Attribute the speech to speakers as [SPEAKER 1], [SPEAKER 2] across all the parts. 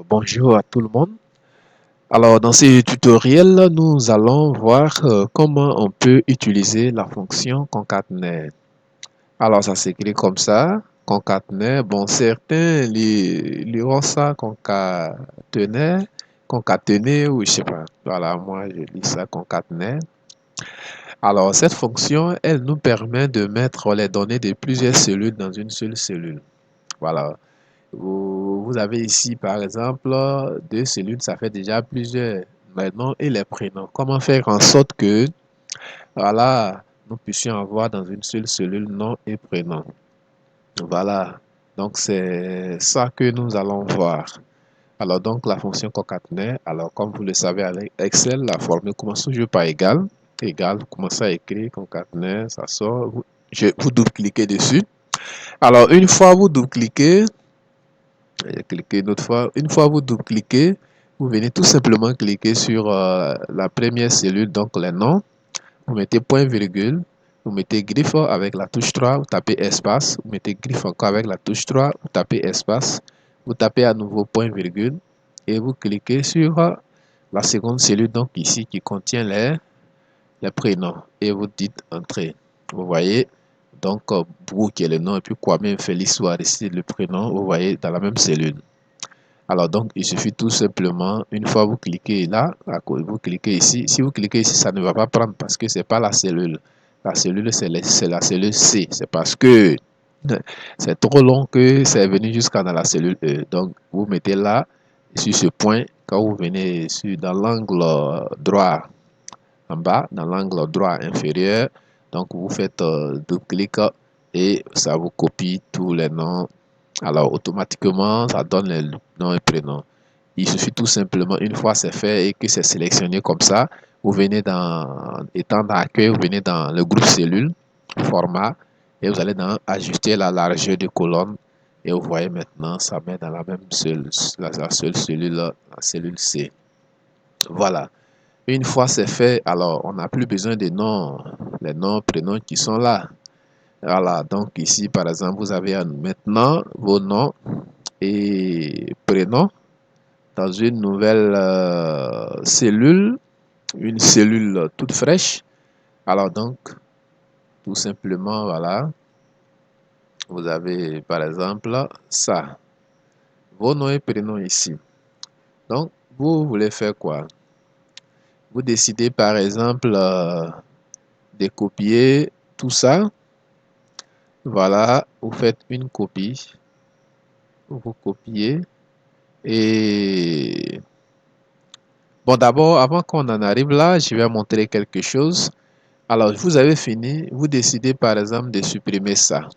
[SPEAKER 1] Bonjour à tout le monde. Alors, dans ce tutoriel, nous allons voir comment on peut utiliser la fonction concatenaire. Alors, ça s'écrit comme ça, concatenaire. Bon, certains liront ça concatener ou je sais pas. Voilà, moi je lis ça concatenaire. Alors, cette fonction, elle nous permet de mettre les données de plusieurs cellules dans une seule cellule. Voilà. Vous avez ici, par exemple, deux cellules, ça fait déjà plusieurs les noms et les prénoms. Comment faire en sorte que, voilà, nous puissions avoir dans une seule cellule nom et prénom. Voilà, donc c'est ça que nous allons voir. Alors donc la fonction concatenaire, alors comme vous le savez avec Excel, la formule commence toujours par égal. Égal, vous commencez à écrire concatenaire, ça sort, vous double-cliquez dessus. Alors une fois vous double-cliquez, cliquez une autre fois. Une fois vous double-cliquez, vous venez tout simplement cliquer sur la première cellule, donc les noms. Vous mettez point virgule, vous mettez griffe avec la touche 3, vous tapez espace, vous mettez griffe encore avec la touche 3, vous tapez espace, vous tapez à nouveau point virgule et vous cliquez sur la seconde cellule, donc ici qui contient les prénoms et vous dites entrée. Vous voyez, donc Brou qui est le nom et puis Kwame Félix Soir ici le prénom, vous voyez dans la même cellule. Alors donc, il suffit tout simplement, une fois vous cliquez là, vous cliquez ici. Si vous cliquez ici, ça ne va pas prendre parce que c'est pas la cellule. La cellule, c'est la cellule C. C'est parce que c'est trop long que c'est venu jusqu'à dans la cellule E. Donc, vous mettez là, sur ce point, quand vous venez dans l'angle droit en bas, dans l'angle droit inférieur, donc vous faites double-clic et ça vous copie tous les noms. Alors, automatiquement, ça donne les noms et prénoms. Il suffit tout simplement, une fois c'est fait et que c'est sélectionné comme ça, vous venez étant dans accueil, vous venez dans le groupe cellule, format, et vous allez dans ajuster la largeur de colonne. Et vous voyez maintenant, ça met dans la même seule cellule, la cellule C. Voilà. Une fois c'est fait, alors on n'a plus besoin des noms, les noms, prénoms qui sont là. Voilà, donc ici par exemple, vous avez maintenant vos noms et prénoms dans une nouvelle cellule, une cellule toute fraîche. Alors donc, tout simplement, voilà, vous avez par exemple ça, vos noms et prénoms ici. Donc, vous voulez faire quoi? Vous décidez par exemple de copier tout ça. Voilà, vous faites une copie, vous copiez et bon, d'abord, avant qu'on en arrive là, je vais montrer quelque chose. Alors, vous avez fini, vous décidez par exemple de supprimer ça.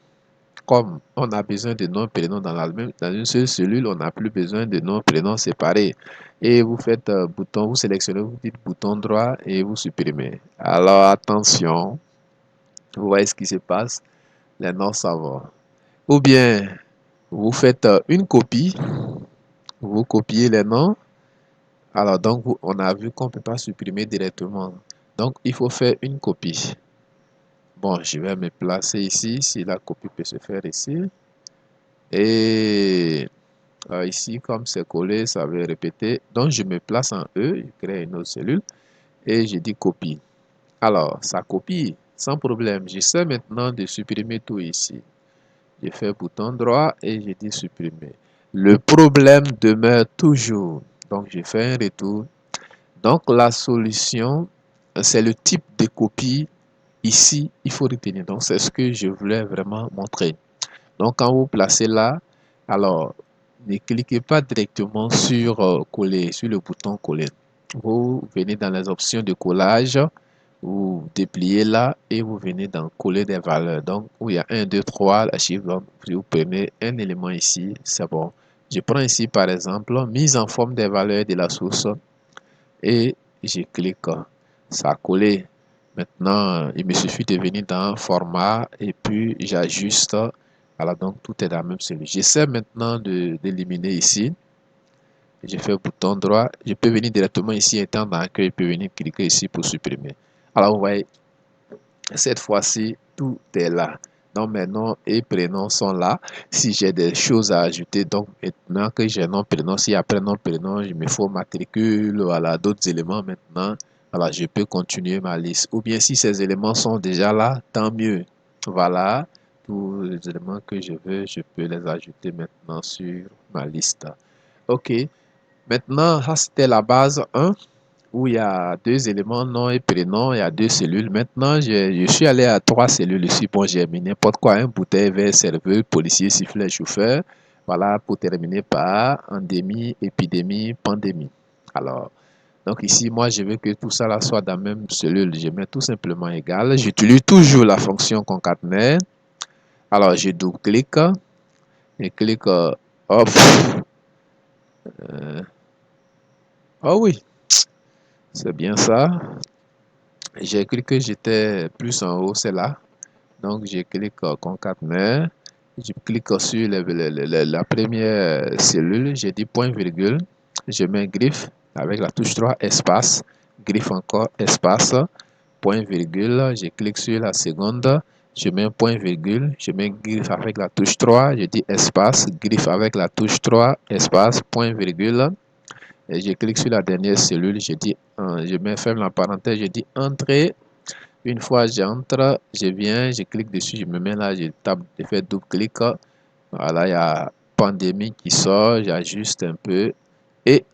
[SPEAKER 1] Comme on a besoin de noms, prénoms dans une seule cellule, on n'a plus besoin de noms, prénoms séparés. Et vous faites bouton, vous sélectionnez, vous dites bouton droit et vous supprimez. Alors, attention, vous voyez ce qui se passe, les noms s'en vont. Ou bien, vous faites une copie, vous copiez les noms. Alors, donc, on a vu qu'on ne peut pas supprimer directement. Donc, il faut faire une copie. Bon, je vais me placer ici, si la copie peut se faire ici. Et ici, comme c'est collé, ça va répéter. Donc, je me place en E, je crée une autre cellule et je dis copie. Alors, ça copie sans problème. J'essaie maintenant de supprimer tout ici. Je fais bouton droit et je dis supprimer. Le problème demeure toujours. Donc, je fais un retour. Donc, la solution, c'est le type de copie. Ici, il faut retenir. Donc, c'est ce que je voulais vraiment montrer. Donc, quand vous placez là, alors, ne cliquez pas directement sur coller, sur le bouton coller. Vous venez dans les options de collage, vous dépliez là et vous venez dans coller des valeurs. Donc, où il y a 1, 2, 3, la chiffre, vous prenez un élément ici, c'est bon. Je prends ici par exemple, mise en forme des valeurs de la source et je clique, ça a collé. Maintenant, il me suffit de venir dans format et puis j'ajuste. Voilà, donc tout est dans la même cellule. J'essaie maintenant d'éliminer ici. J'ai fait bouton droit. Je peux venir directement ici, étant dans l'accueil, je peux venir cliquer ici pour supprimer. Alors, vous voyez, cette fois-ci, tout est là. Donc mes noms et prénoms sont là. Si j'ai des choses à ajouter, donc maintenant que j'ai nom, prénom, si après nom, prénom, il me faut matricule, voilà, d'autres éléments maintenant, voilà, je peux continuer ma liste. Ou bien si ces éléments sont déjà là, tant mieux. Voilà, tous les éléments que je veux, je peux les ajouter maintenant sur ma liste. OK. Maintenant, ça c'était la base 1 où il y a deux éléments, nom et prénom, il y a deux cellules. Maintenant, je suis allé à trois cellules ici. Bon, j'ai mis n'importe quoi, un bouteille, verre, serveur, policier, sifflet, chauffeur. Voilà, pour terminer par endémie, épidémie, pandémie. Alors, donc ici, moi, je veux que tout ça là soit dans la même cellule. Je mets tout simplement égal. J'utilise toujours la fonction concaténère. Alors, je double-clique et clique off. Oh oui, c'est bien ça. J'ai cru que j'étais plus en haut, c'est là. Donc, je clique concaténère. Je clique sur la première cellule. J'ai dit point virgule. Je mets griffe avec la touche 3, espace. Griffe encore, espace. Point virgule. Je clique sur la seconde. Je mets un point virgule. Je mets griffe avec la touche 3. Je dis espace. Griffe avec la touche 3, espace. Point virgule. Et je clique sur la dernière cellule. Je dis, je mets ferme la parenthèse. Je dis entrée. Une fois j'entre, je viens, je clique dessus, je me mets là, je tape, je fais double-clic. Voilà, il y a pandémie qui sort, j'ajuste un peu et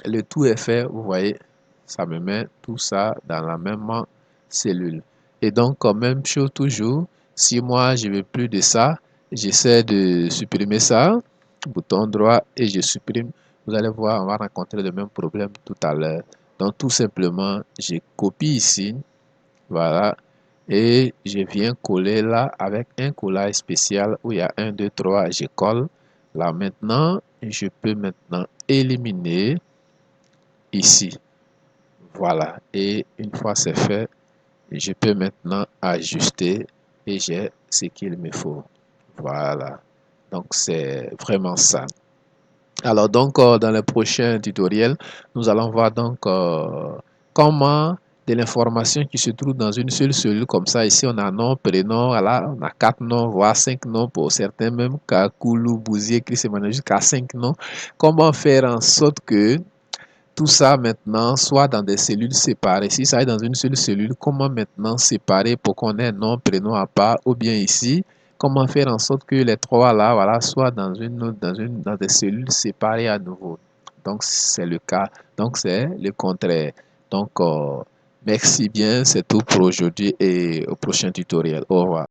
[SPEAKER 1] le tout est fait. Vous voyez, ça me met tout ça dans la même cellule. Et donc, même chose toujours, si moi je veux plus de ça, j'essaie de supprimer ça, bouton droit et je supprime. Vous allez voir, on va rencontrer le même problème tout à l'heure. Donc, tout simplement, je copie ici. Voilà. Et je viens coller là avec un collage spécial où il y a 1, 2, 3. Je colle. Là maintenant, je peux maintenant éliminer ici. Voilà. Et une fois c'est fait, je peux maintenant ajuster et j'ai ce qu'il me faut. Voilà. Donc c'est vraiment ça. Alors donc dans le prochain tutoriel, nous allons voir donc comment de l'information qui se trouve dans une seule cellule comme ça. Ici on a nom, prénom, voilà, on a 4 noms, voire 5 noms pour certains même, Kakoulou, Bouzier, Chris Emmanuel, jusqu'à 5 noms. Comment faire en sorte que tout ça maintenant soit dans des cellules séparées. Si ça est dans une seule cellule, comment maintenant séparer pour qu'on ait un nom, prénom à part, ou bien ici, comment faire en sorte que les trois là, voilà, soient dans des cellules séparées à nouveau. Donc c'est le cas, donc c'est le contraire. Donc merci bien, c'est tout pour aujourd'hui et au prochain tutoriel. Au revoir.